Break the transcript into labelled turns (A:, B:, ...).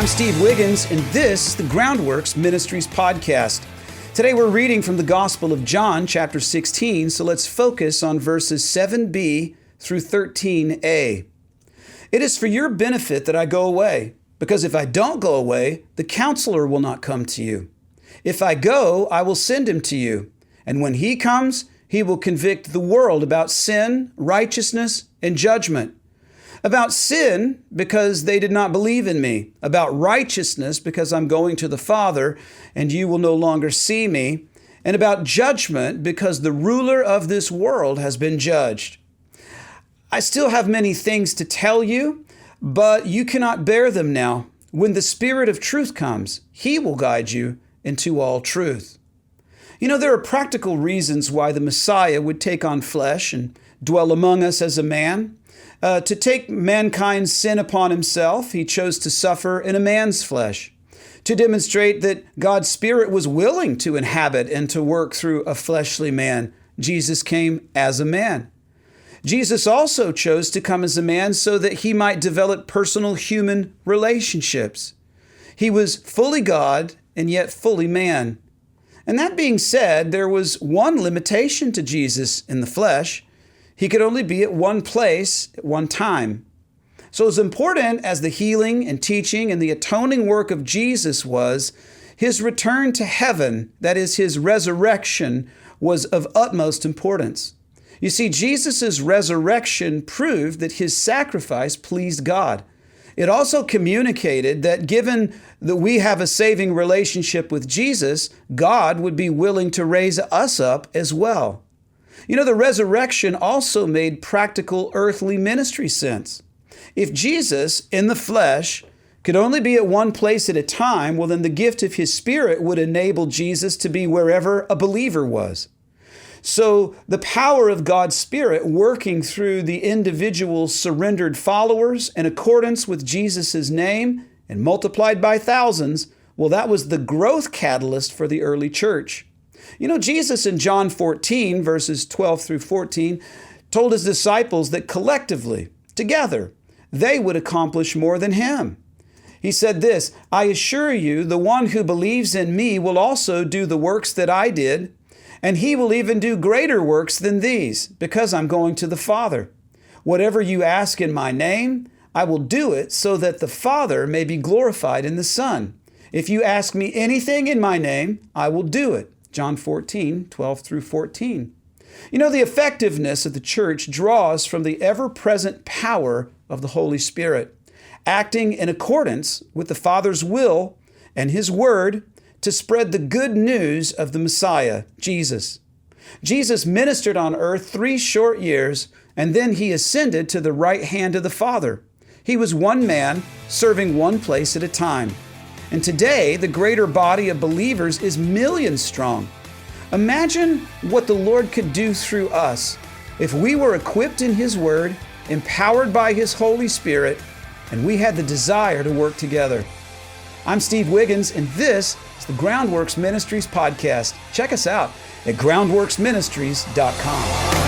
A: I'm Steve Wiggins, and this is the Groundworks Ministries podcast. Today we're reading from the Gospel of John, chapter 16, so let's focus on verses 7b through 13a. It is for your benefit that I go away, because if I don't go away, the Counselor will not come to you. If I go, I will send him to you, and when he comes, he will convict the world about sin, righteousness, and judgment. About sin, because they did not believe in me. About righteousness, because I'm going to the Father, and you will no longer see me. And about judgment, because the ruler of this world has been judged. I still have many things to tell you, but you cannot bear them now. When the Spirit of truth comes, he will guide you into all truth. You know, there are practical reasons why the Messiah would take on flesh and dwell among us as a man. To take mankind's sin upon himself, he chose to suffer in a man's flesh. To demonstrate that God's Spirit was willing to inhabit and to work through a fleshly man, Jesus came as a man. Jesus also chose to come as a man so that he might develop personal human relationships. He was fully God and yet fully man. And that being said, there was one limitation to Jesus in the flesh. He could only be at one place at one time. So as important as the healing and teaching and the atoning work of Jesus was, his return to heaven, that is his resurrection, was of utmost importance. You see, Jesus' resurrection proved that his sacrifice pleased God. It also communicated that given that we have a saving relationship with Jesus, God would be willing to raise us up as well. You know, the resurrection also made practical earthly ministry sense. If Jesus, in the flesh, could only be at one place at a time, well, then the gift of his Spirit would enable Jesus to be wherever a believer was. So the power of God's Spirit working through the individual surrendered followers in accordance with Jesus' name and multiplied by thousands, well, that was the growth catalyst for the early church. You know, Jesus in John 14, verses 12 through 14, told his disciples that collectively, together, they would accomplish more than him. He said this, "I assure you, the one who believes in me will also do the works that I did, and he will even do greater works than these, because I'm going to the Father. Whatever you ask in my name, I will do it so that the Father may be glorified in the Son. If you ask me anything in my name, I will do it." John 14, 12 through 14. You know, the effectiveness of the church draws from the ever-present power of the Holy Spirit, acting in accordance with the Father's will and his word to spread the good news of the Messiah, Jesus. Jesus ministered on earth 3 short years, and then he ascended to the right hand of the Father. He was one man serving one place at a time. And today, the greater body of believers is millions strong. Imagine what the Lord could do through us if we were equipped in his word, empowered by his Holy Spirit, and we had the desire to work together. I'm Steve Wiggins, and this is the Groundworks Ministries podcast. Check us out at groundworksministries.com.